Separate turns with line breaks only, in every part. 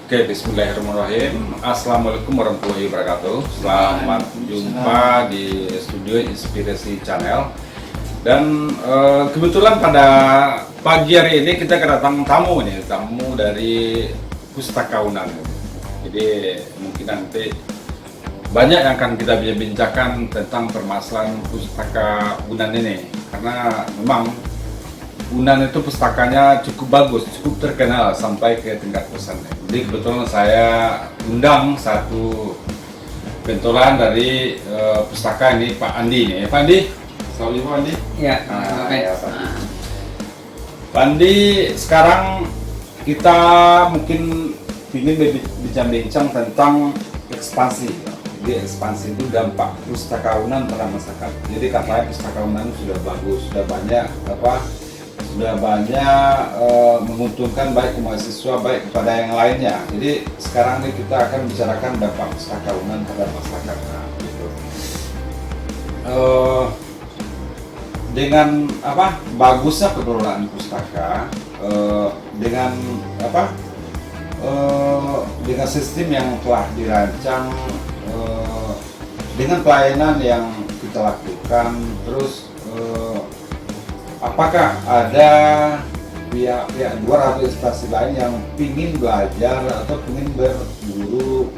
Oke, bismillahirrahmanirrahim. Assalamualaikum warahmatullahi wabarakatuh. Selamat jumpa di studio Inspirasi Channel. Dan kebetulan pada pagi hari ini kita kedatangan tamu dari Pustaka Unan. Jadi mungkin nanti banyak yang akan kita bincangkan tentang permasalahan Pustaka Unan ini, karena memang Unan itu pustakanya cukup bagus, cukup terkenal sampai ke tingkat pusat. Jadi kebetulan saya undang satu pentolan dari pustaka ini, Pak Andi nih. Pak Andi, assalamualaikum Pak Andi.
Ya,
ya Pak Andi, sekarang kita mungkin ingin bincang-bincang tentang ekspansi. Jadi ekspansi itu dampak pustaka Unan pada masyarakat. Jadi katanya pustaka Unan sudah bagus, sudah banyak menguntungkan baik ke mahasiswa, baik kepada yang lainnya. Jadi sekarang ini kita akan bicarakan dampak pustaka Unan pada masyarakat. Nah, gitu. Dengan bagusnya pengelolaan pustaka, dengan dengan sistem yang telah dirancang, dengan pelayanan yang kita lakukan, terus apakah ada pihak luar atau instansi lain yang ingin belajar atau ingin berguru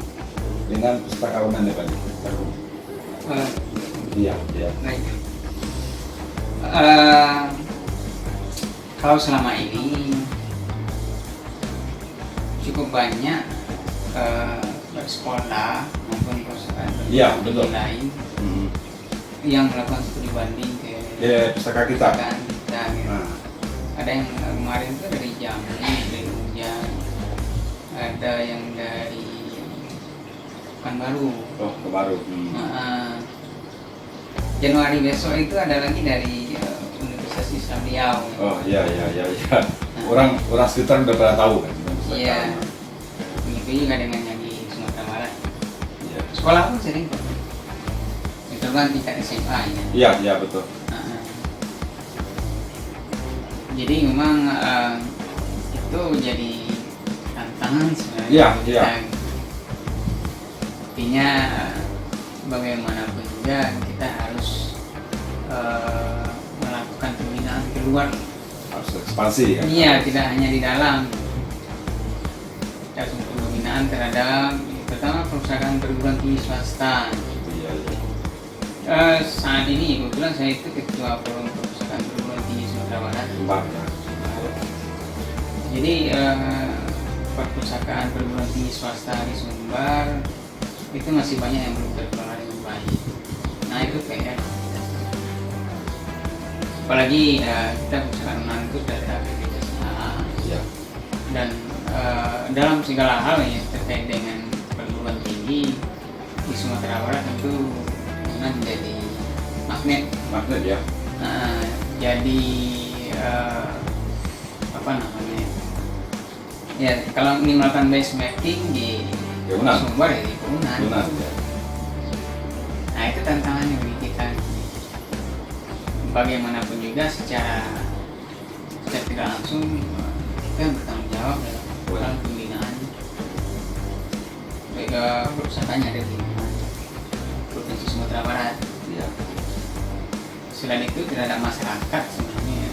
dengan pustaka Unan ya Pak? Iya.
Baik. Kalau selama ini cukup banyak sekolah maupun perusahaan lain yang melakukan studi banding ke
pustaka kita.
Gitu. Ada yang kemarin itu dari Jambi, dari Hujan, ada yang dari Pekanbaru.
Oh, Pekanbaru.
Januari besok itu ada lagi dari Universitas Islam Riau.
Oh iya. Orang sekitar udah pada tahu kan.
Iya. Begitu juga dengan yang di Sumatera Barat. Iya. Sekolah pun sering kok. Itu kan tingkat SMA ya.
Iya betul.
Jadi memang itu jadi tantangan sebenarnya.
Iya.
Artinya bagaimanapun juga kita harus melakukan pembinaan keluar.
Harus ekspansi kan?
Iya, tidak hanya di dalam. Kita harus pembinaan terhadap pertama perusahaan perguruan tinggi swasta.
Iya.
Saat ini kebetulan saya itu ketua forum perusahaan perguruan tinggi Sumatera Barat. Jadi perpustakaan perguruan tinggi swasta di Sumbar itu masih banyak yang belum terkelola dengan baik. Nah itu PR. Apalagi kita perpustakaan Unan itu sudah ada aktivitasnya.
Iya.
Dan dalam segala hal yang terkait dengan perguruan tinggi di Sumatera Barat tentu Unan menjadi magnet
ya.
Jadi ya kalau ingin melakukan benchmarking di Sumbar ya di Unan.
Ya.
Nah itu tantangannya bagi kita. Bagaimanapun juga secara tidak langsung kita bertanggung jawab dalam pembinaan. Perusahaannya ada di Provinsi Sumatera Barat.
Ya.
Selain itu terhadap masyarakat sebenarnya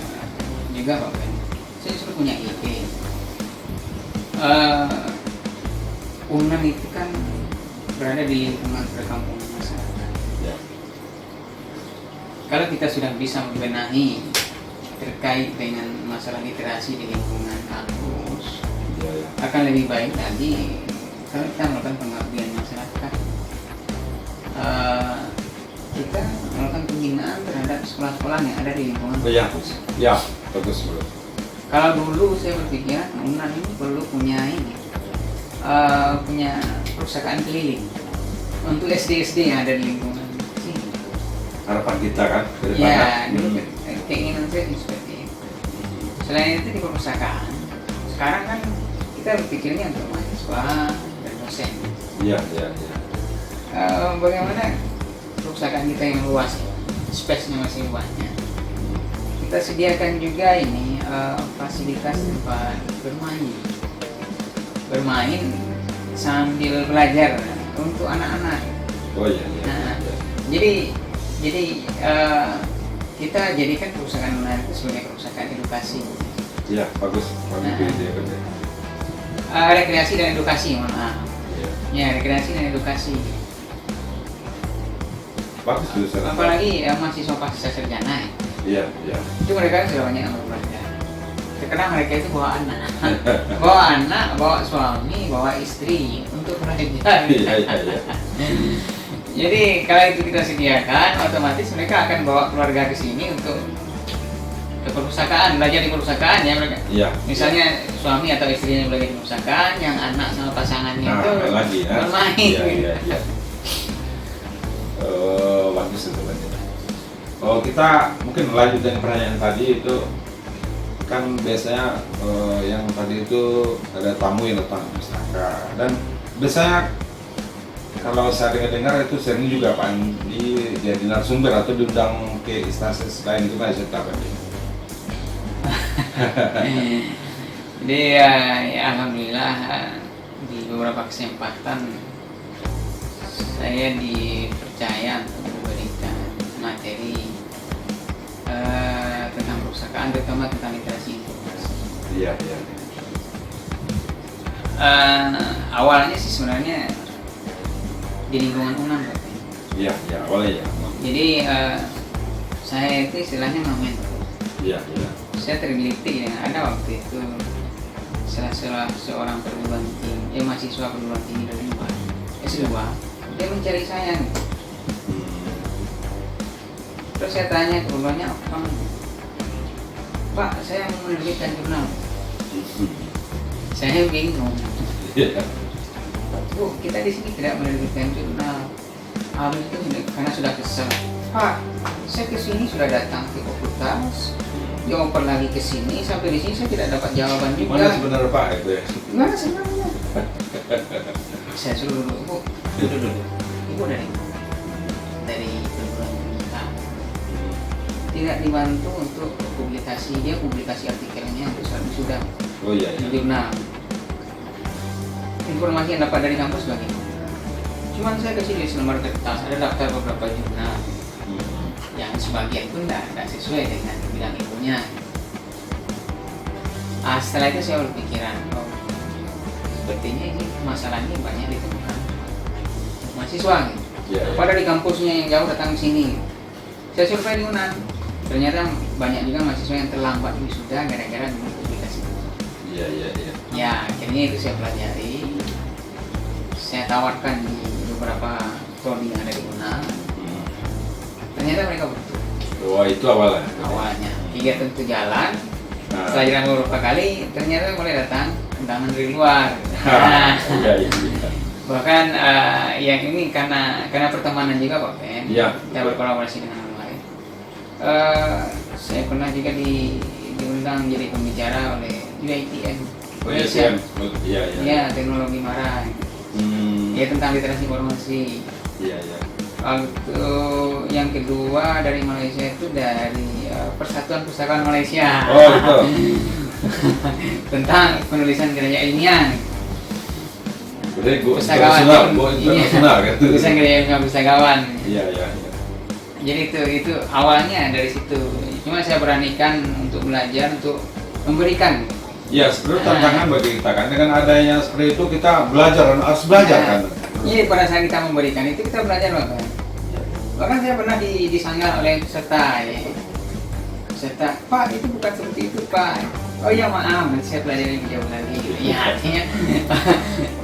juga Pak Ben, saya sudah punya ide. Unan itu kan berada di lingkungan perkampungan masyarakat.
Ya.
Kalau kita sudah bisa membenahi terkait dengan masalah literasi di lingkungan kampus, akan lebih baik lagi kalau kita melakukan pengabdian masyarakat. Kita melakukan pembinaan terhadap sekolah-sekolah yang ada di lingkungan kampus.
Ya, bagus bro.
Kalau dulu saya berpikiran Unan ini perlu punya punya perpustakaan keliling untuk SD yang ada di lingkungan sini.
Harapan kita kan ke depan.
Ya, dulu keinginan saya seperti itu. Selain itu di perpustakaan, sekarang kan kita berpikirnya untuk mahasiswa dan dosen.
Iya.
Bagaimana perpustakaan kita yang luas, space-nya masih banyak. Kita sediakan juga ini fasilitas tempat bermain bermain sambil belajar untuk anak-anak.
Oh iya, iya.
Nah,
Iya.
jadi kita jadikan perpustakaan online itu sebagai perpustakaan edukasi.
Iya, bagus
Nah.
ide kerja.
Rekreasi dan edukasi, mohon maaf.
Iya.
Ya, rekreasi dan edukasi.
Bagus jurusan.
Apalagi mahasiswa pasca sarjana ya.
Iya, iya.
Itu mereka sudah banyak yang berbelajar. Terkadang mereka itu bawa anak, bawa anak, bawa suami, bawa istri untuk belajar.
Iya, iya, iya.
Jadi kalau itu kita sediakan, otomatis mereka akan bawa keluarga ke sini untuk ke perpustakaan, belajar di perpustakaan ya mereka.
Iya.
Misalnya suami atau istrinya belajar di perpustakaan, yang anak sama pasangannya
Nah,
itu
main lagi ya.
bermain.
Iya, iya, iya. Bagus itu Pak. Oh, kita mungkin lanjut dengan pertanyaan tadi itu kan biasanya yang tadi itu ada tamu yang datang ke pustaka dan biasanya kalau saya dengar itu sering juga Pak Andi jadi narasumber atau diundang ke instansi lain itu kan saya tahu.
Jadi ya alhamdulillah di beberapa kesempatan saya dipercaya untuk memberikan materi tentang perpustakaan, terutama tentang literasi informasi.
Iya, iya.
Awalnya sih sebenarnya di lingkungan UNAM, Pak.
Iya, iya, awalnya ya.
Jadi saya itu istilahnya mentor.
Iya, iya.
Saya tergelitik dengan ada waktu itu salah seorang perguruan tinggi, mahasiswa perguruan tinggi dari luar S2, dia mencari saya. Terus saya tanya ke keduanya, apa kamu? Pak, saya mau menerbitkan jurnal. Saya bingung.
Iya.
Bu, kita di sini tidak menerbitkan jurnal. Habis itu karena sudah kesal. Pak, saya ke sini sudah datang ke fakultas, jawab lagi ke sini, sampai di sini saya tidak dapat jawaban juga.
Mana sebenarnya Pak itu ya?
Gimana sebenarnya? Saya suruh dulu, Bu. Duduk. Ibu dari perguruan tinggi kami. Tidak dibantu untuk publikasi, dia publikasi artikelnya untuk sudah
Oh iya,
di
iya.
jurnal. Informasi yang dapat dari kampus bagaimana? Cuman saya kasih di selembar kertas, ada daftar beberapa jurnal yang sebagian pun tidak sesuai dengan bidang ilmunya. Setelah itu saya berpikiran, oh, sepertinya ini masalahnya banyak ditemukan mahasiswa gitu.
Iya, iya.
Pada di kampusnya yang jauh datang ke sini. Saya survei di UNAN, ternyata banyak juga mahasiswa yang terlambat wisuda gara-gara belum publikasi.
Iya, iya, iya.
Ya, akhirnya itu saya pelajari. Saya tawarkan di beberapa prodi yang ada di UNAN. Ternyata mereka butuh.
Wah, itu awalnya.
Awalnya, hingga tentu jalan.
Nah.
Setelah jalan beberapa kali, ternyata mulai datang undangan dari luar.
Iya, iya, iya.
Bahkan yang ini karena pertemanan juga Pak Ben.
Iya.
Kita berkolaborasi dengan yang lain. Saya pernah juga diundang jadi pembicara oleh UiTM.
Oh iya, Sam. Iya, iya.
Iya, teknologi marah. Ya tentang literasi informasi.
Iya, iya.
Waktu yang kedua dari Malaysia itu dari Persatuan Pustakaan Malaysia.
Oh, itu.
Tentang penulisan karya ilmiah.
Berarti gua
Pustakawan.
internasional kan?
Tulisan karya ilmiah pustakawan.
Iya, iya, iya.
Jadi itu awalnya dari situ. Cuma saya beranikan untuk belajar, untuk memberikan.
Ya, sebenarnya tantangan bagi kita kan dengan adanya seperti itu kita belajar harus belajar kan.
Iya, pada saat kita memberikan itu kita belajar Bapak. Bahkan saya pernah disanggah oleh peserta ya. Peserta, Pak itu bukan seperti itu Pak. Oh iya maaf, nanti saya pelajari lebih jauh lagi. Ya artinya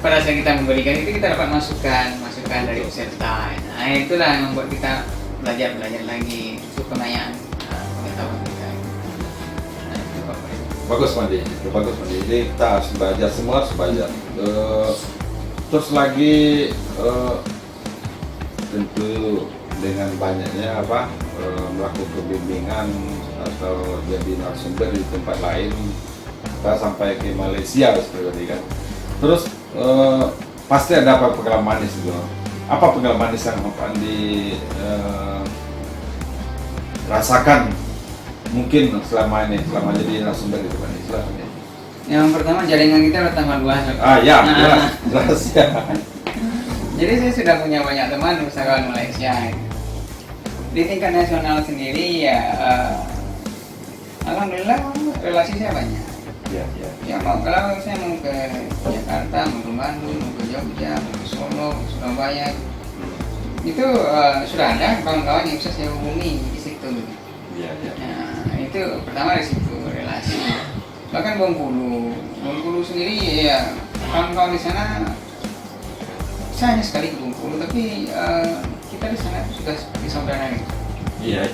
pada saat kita memberikan itu kita dapat masukan dari peserta. Nah itulah yang membuat kita belajar lagi untuk pengayaan pengetahuan kita. Nah itu Bapak.
Bagus Mandi, bagus Mandi. Jadi kita harus belajar, semua harus belajar. Terus lagi tentu dengan banyaknya melakukan bimbingan atau jadi narasumber di tempat lain, kita sampai ke Malaysia seperti kan. Terus pasti ada pengalaman manis gitu. Apa pengalaman manis yang Pak Andi rasakan mungkin selama jadi narasumber di tempat Islam ini?
Yang pertama jaringan kita bertambah luas.
Ya, jelas ya.
Jadi saya sudah punya banyak teman wisatawan Malaysia. Di tingkat nasional sendiri ya, alhamdulillah relasi saya banyak.
Iya.
Ya kalau saya mau ke Jakarta, mau ke Bandung, mau ke Jogja, mau ke Solo, Surabaya, itu sudah ada kawan-kawan yang bisa saya hubungi di situ.
Iya.
Nah, itu pertama dari situ relasi. Bahkan Bengkulu sendiri ya kawan-kawan di sana, saya hanya sekali ke Bengkulu, tapi kita di sana sudah seperti saudara gitu.
Iya.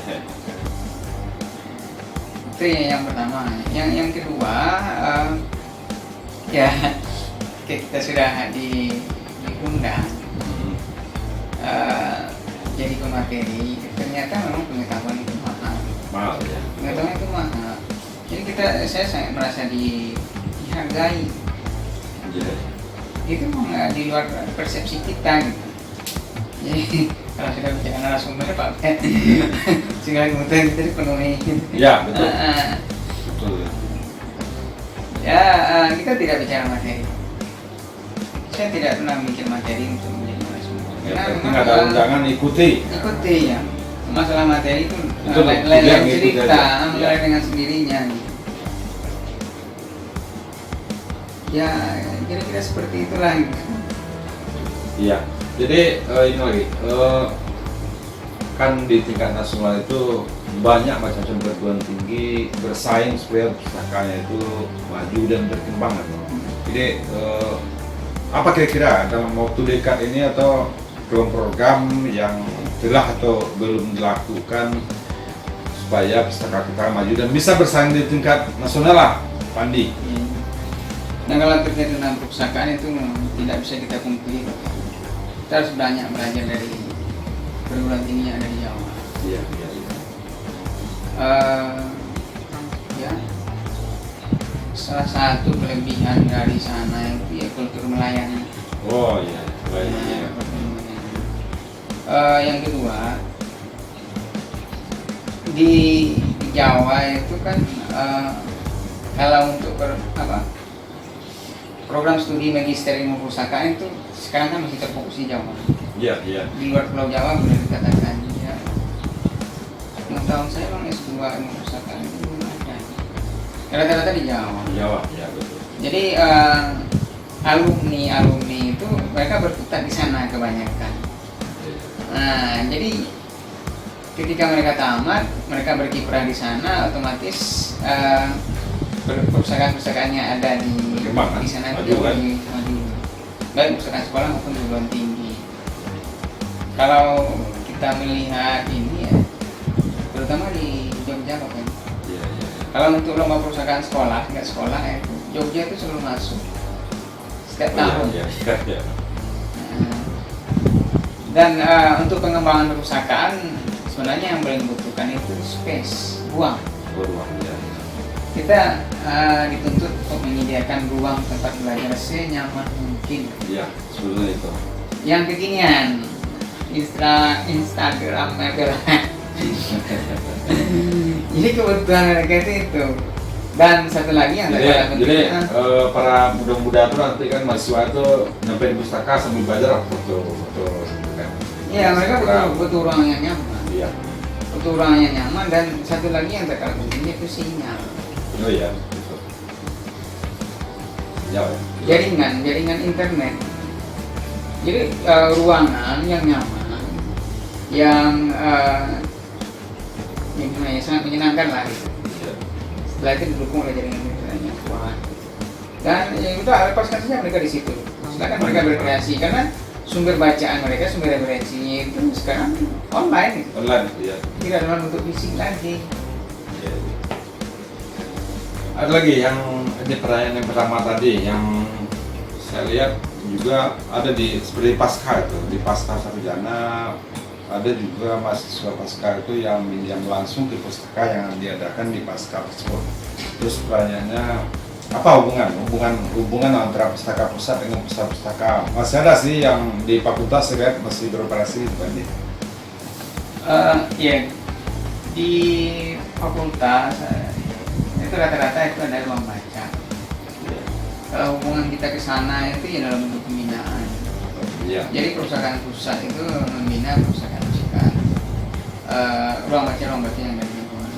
Itu yang pertama. Yang kedua, ya kita sudah diundang jadi pemateri. Ternyata memang pengetahuan itu mahal
ya.
Pengetahuan itu mahal. Jadi saya sangat merasa dihargai.
Iya.
Itu memang di luar persepsi kita gitu. Jadi kalau sudah bicara narasumber Pak segala kebutuhan kita dipenuhi.
Ya, betul. Betul.
Ya, kita tidak bicara materi. Saya tidak pernah mikir materi untuk menjadi narasumber.
Ya, penting ada undangan ikuti
ya. Masalah materi itu
Betul,
lain cerita,
ya.
mulai dengan sendirinya. Ya, kira-kira seperti itulah.
Iya. Jadi ini lagi, kan di tingkat nasional itu banyak macam-macam perguruan tinggi bersaing supaya pustakanya itu maju dan berkembang. Jadi apa kira-kira dalam waktu dekat ini atau program yang telah atau belum dilakukan supaya pustaka kita maju dan bisa bersaing di tingkat nasional lah, Pandi?
Nah, kalau terkait dengan perpustakaan itu tidak bisa kita pungkiri. Kita harus banyak belajar dari perguruan tinggi yang ada di Jawa.
Iya.
Ya, salah satu kelebihan dari sana itu ya kultur melayani.
Oh iya, baik.
Yang kedua, di Jawa itu kan kalau untuk program studi magister ilmu perpustakaan itu sekarang kan masih terfokus di Jawa.
Iya.
Di luar Pulau Jawa boleh dikatakan ya. Tahun saya memang S2 ilmu perpustakaan itu belum ada. Rata-rata di Jawa.
Jawa, ya betul.
Jadi alumni itu mereka berkutat di sana kebanyakan. Nah, jadi ketika mereka tamat, mereka berkiprah di sana, otomatis perpustakaan-perpustakaannya ada di sana itu maju. Baik perpustakaan sekolah maupun perguruan tinggi. Kalau kita melihat ini ya, terutama di Jogja Pak.
Iya.
Kalau untuk lomba perpustakaan sekolah, tingkat sekolah ya, Jogja itu selalu masuk setiap tahun.
Iya.
Dan untuk pengembangan perpustakaan sebenarnya yang paling dibutuhkan itu space, ruang.
Ya.
Kita dituntut untuk menyediakan ruang tempat belajar senyaman mungkin.
Iya, sebetulnya itu.
Yang kekinian, Instagram, jadi kebutuhan mereka itu. Dan satu lagi yang
jadi para muda-muda itu nanti kan mahasiswa itu nyampe di pustaka sambil belajar foto kan.
Iya, mereka butuh ruang yang nyaman.
Iya.
Butuh ruang yang nyaman, dan satu lagi yang tak kalah penting itu sinyal.
Oh iya, betul.
Jaringan internet. Jadi ruangan yang nyaman, yang sangat menyenangkan lah. Setelah itu didukung oleh jaringan internet yang kuat. Dan itu lepaskan saja mereka di situ. Silakan mereka berkreasi, karena sumber bacaan mereka, sumber referensinya itu sekarang online.
Iya.
Tidak dalam bentuk fisik lagi.
Iya. Ada lagi yang ini pertanyaan yang pertama tadi yang saya lihat juga ada seperti Pasca itu, di Pasca Sarjana ada juga mahasiswa Pasca itu yang minjam langsung ke pustaka yang diadakan di Pasca tersebut. Terus pertanyaannya apa hubungan antara pustaka pusat dengan pustaka masih ada sih yang di fakultas saya lihat masih beroperasi bukan di?
Ya, di fakultas itu rata-rata itu ada ruang baca. kalau hubungan kita ke sana itu ya dalam bentuk pembinaan.
Iya.
Jadi perusahaan pusat itu membina perusahaan ruang baca yang dari lingkungan.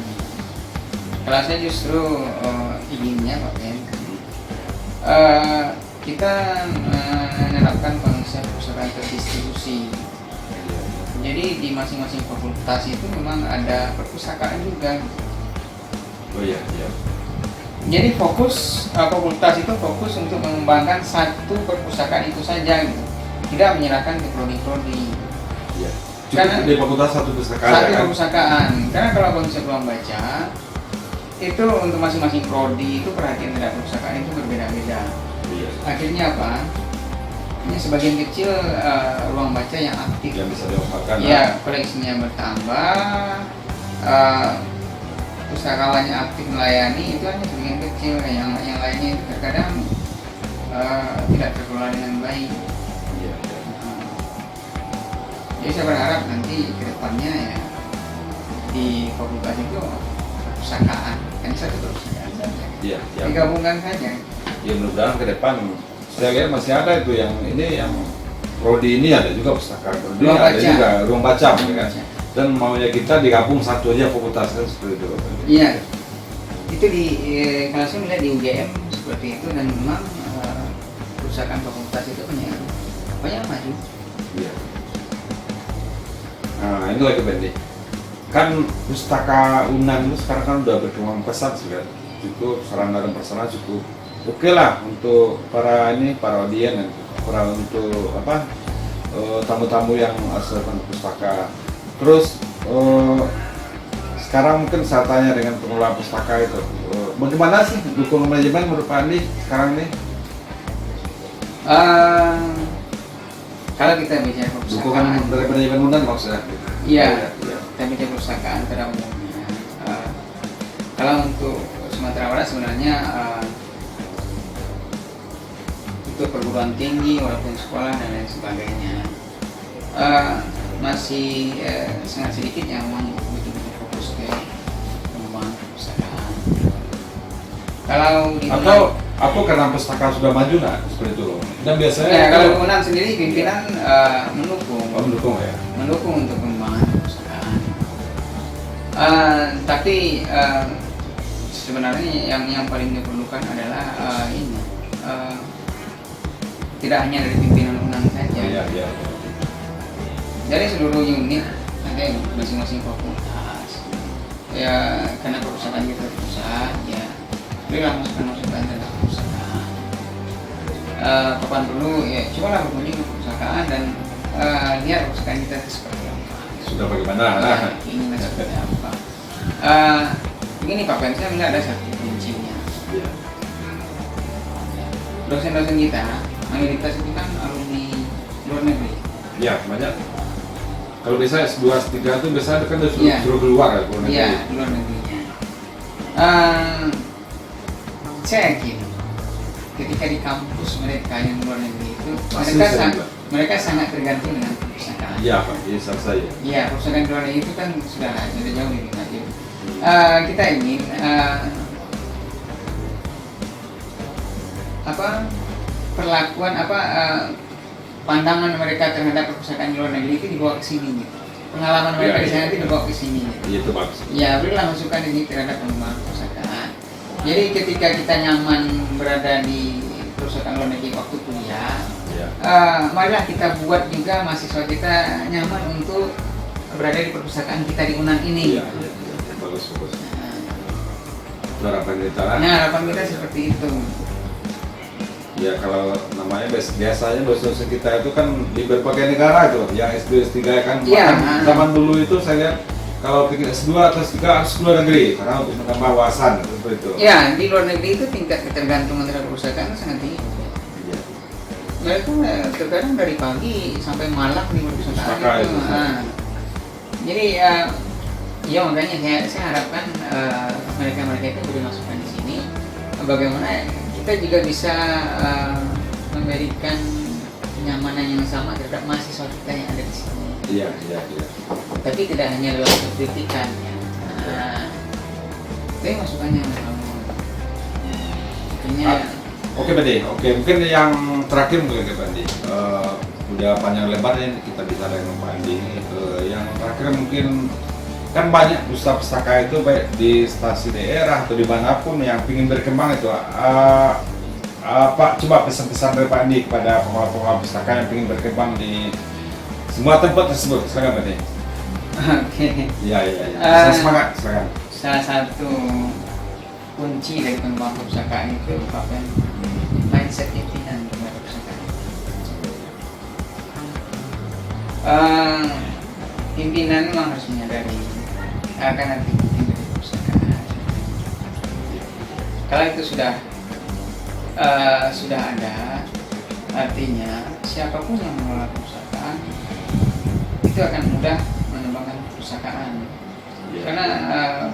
Kalau saya justru inginnya Pak Ben, kita menerapkan konsep perusahaan terdistribusi. Jadi di masing-masing fakultas itu memang ada perpustakaan juga.
Oh iya, iya.
Jadi fakultas itu fokus untuk mengembangkan satu perpustakaan itu saja, gitu. Tidak menyerahkan ke prodi-prodi.
Iya.
Karena
Cukup di fakultas satu perpustakaan.
Satu
ya, kan?
perpustakaan. Karena kalau konsep ruang baca itu untuk masing-masing prodi itu perhatian terhadap perpustakaan itu berbeda-beda.
Iya.
Akhirnya apa? Ini sebagian kecil ruang baca yang aktif.
Yang bisa dioperakan.
Ya, koleksinya bertambah. Pustakawannya aktif melayani itu hanya sebagian kecil, yang lainnya itu terkadang tidak terkelola dengan baik.
Iya.
Jadi saya berharap nanti ke depannya ya di fakultas itu perpustakaan, hanya satu perpustakaan saja.
Iya. Iya.
Digabungkan saja.
Ya mudah-mudahan ke depan saya lihat masih ada itu yang ini yang prodi ini ada juga pustakaan prodi
Ruang
ada
baca.
juga ruang baca,
Ruang
ya kan?
baca.
Dan maunya kita digabung satu aja fakultas kan seperti itu.
Iya, itu di kalau saya melihat di UGM seperti itu, dan memang perusahaan fakultas itu banyak maju.
Iya. Nah ini lagi Bendi. Kan pustaka Unan itu sekarang kan udah berkembang pesat sudah cukup sarana dan prasarana cukup oke lah untuk para audien dan para untuk apa tamu-tamu yang asal pustaka. Terus sekarang mungkin saya tanya dengan pengelola pustaka itu, bagaimana sih dukung manajemen menurut Pak Andi sekarang ini?
Kalau kita bicara
Dukungan
perpustakaan,
dari manajemen Unan maksudnya?
iya,
Iya.
kita bicara perpustakaan pada umumnya. Kalau untuk Sumatera Barat sebenarnya untuk perguruan tinggi walaupun sekolah dan lain sebagainya masih sangat sedikit yang memang betul-betul fokus ke pengembangan perpustakaan. Kalau di
Atau karena pustaka sudah maju nah seperti itu loh. Dan biasanya
ya, kalau Unan sendiri pimpinan mendukung
ya.
mendukung untuk pengembangan perpustakaan. Tapi sebenarnya yang paling diperlukan adalah tidak hanya dari pimpinan Unan saja.
Iya.
Dari seluruh unit ada masing-masing fakultas. Ya karena perpustakaan kita pusat, ya berilah masukan-masukan tentang perpustakaan. Kapan perlu ya cobalah berkunjung ke perpustakaan dan lihat perpustakaan kita itu seperti apa.
Sudah bagaimana?
Ini seperti apa. Begini Pak Ben, saya melihat ada satu kuncinya.
Iya.
Dosen-dosen kita mayoritas itu kan alumni luar negeri.
Iya, banyak. Kalau bisa S2, S3 itu biasanya kan udah
Iya.
suruh keluar ya keluar negeri.
Iya, luar negerinya. Saya yakin ketika di kampus mereka yang luar negeri itu
Pasti
mereka
saya juga.
mereka sangat tergantung dengan perpustakaan.
Iya Pak, iya saya.
Iya, perpustakaan luar negeri itu kan sudah jauh lebih maju. Kita ingin perlakuan pandangan mereka terhadap perpustakaan di luar negeri itu dibawa ke sini gitu. Pengalaman mereka
Iya,
di sana
iya.
itu dibawa ke sini gitu.
Iya itu bagus.
Ya, berilah masukan ini terhadap pengembangan perpustakaan. Jadi ketika kita nyaman berada di perusahaan luar negeri waktu kuliah,
Iya.
marilah kita buat juga mahasiswa kita nyaman untuk berada di perpustakaan kita di Unan ini.
Iya. Bagus. Itu harapan kita lah.
Nah, harapan kita seperti itu.
Ya kalau namanya biasanya dosen kita itu kan di berbagai negara itu, yang S2, S3 kan.
Iya.
Bahkan zaman dulu itu saya lihat kalau bikin S2 atau S3 harus ke luar negeri karena untuk menambah wawasan seperti itu.
Ya, di luar negeri itu tingkat ketergantungan terhadap perpustakaan sangat tinggi.
Iya.
Mereka terkadang dari pagi sampai malam di perpustakaan
Pustaka
itu.
itu.
Jadi ya makanya saya harapkan mereka itu beri masukan di sini bagaimana kita juga bisa memberikan kenyamanan yang sama terhadap mahasiswa kita yang ada di sini.
Iya.
Tapi tidak hanya lewat kritikan ya. Tapi masukannya kamu. Akhirnya
Oke Pak Andi, oke mungkin yang terakhir mungkin Pak Andi. Udah panjang lebar ya kita bicara dengan Pak Andi. Yang terakhir mungkin kan banyak pustaka itu baik di stasiun daerah atau dimanapun yang ingin berkembang itu. Pak coba pesan-pesan dari Pak Andi kepada pengelola pustaka yang ingin berkembang di semua tempat tersebut. Silakan Pak Andi.
Oke.
Iya. Semangat, silakan.
Salah satu kunci dari pengembangan perpustakaan itu apa? Mindset pimpinan perpustakaan. Pimpinan memang harus menyadari akan arti penting dari perpustakaan. Kalau itu sudah ada, artinya siapapun yang mengelola perpustakaan itu akan mudah mengembangkan perpustakaan. Karena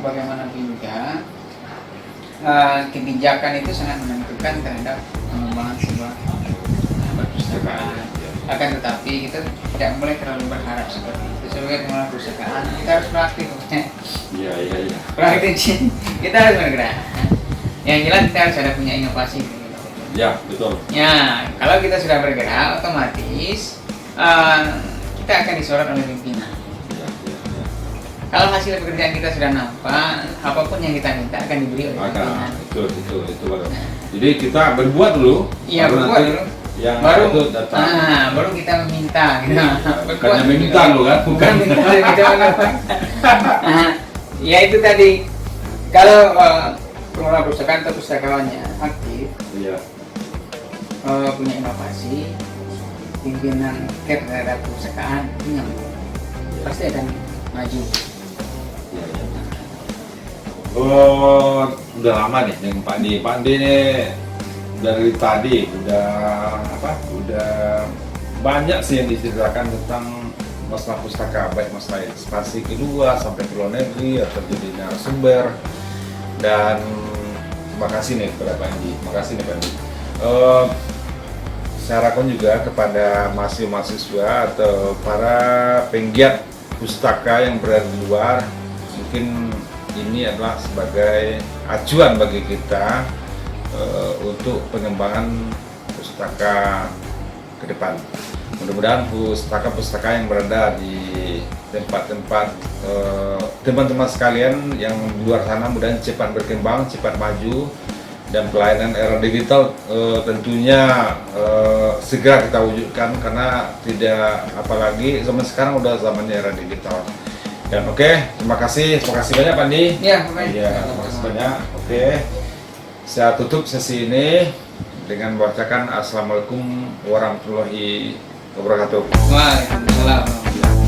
bagaimanapun juga kebijakan itu sangat menentukan terhadap pengembangan sebuah perpustakaan. Akan tetapi kita tidak boleh terlalu berharap seperti itu. Sebagai pengelola perpustakaan kita harus proaktif.
Iya.
Proaktif, kita harus bergerak. Yang jelas kita harus ada punya inovasi.
Ya, betul.
Ya, kalau kita sudah bergerak, otomatis kita akan disorot oleh pimpinan. Kalau hasil pekerjaan kita sudah nampak, apapun yang kita minta akan diberi oleh pimpinan.
Itu baru. Jadi kita berbuat dulu.
Iya, berbuat dulu.
Yang
baru
itu datang.
Baru kita meminta. Gitu.
Bukannya meminta lo kan?
Bukan minta. Ya itu tadi. Kalau pengelola perpustakaan atau pustakawannya aktif,
Iya.
punya inovasi, pimpinan care terhadap perpustakaan, ini yang pasti akan maju.
Udah lama nih dengan Pak Andi. Pak Andi ini dari tadi udah banyak sih yang diceritakan tentang masalah pustaka, baik masalah ekspansi kedua sampai ke luar negeri atau jadi narasumber. Dan terima kasih nih kepada Pak Andi. Makasih nih Pak Andi. Saya harapkan juga kepada mahasiswa atau para penggiat pustaka yang berada di luar, mungkin ini adalah sebagai acuan bagi kita untuk pengembangan pustaka ke depan. Mudah-mudahan pustaka-pustaka yang berada di tempat-tempat teman-teman sekalian yang di luar sana mudah cepat berkembang, cepat maju, dan pelayanan era digital tentunya segera kita wujudkan, karena tidak, apalagi zaman sekarang udah zamannya era digital. Dan terima kasih banyak Pak Andi. Terima kasih banyak. Saya tutup sesi ini dengan membacakan Assalamualaikum warahmatullahi wabarakatuh.
Waalaikumsalam.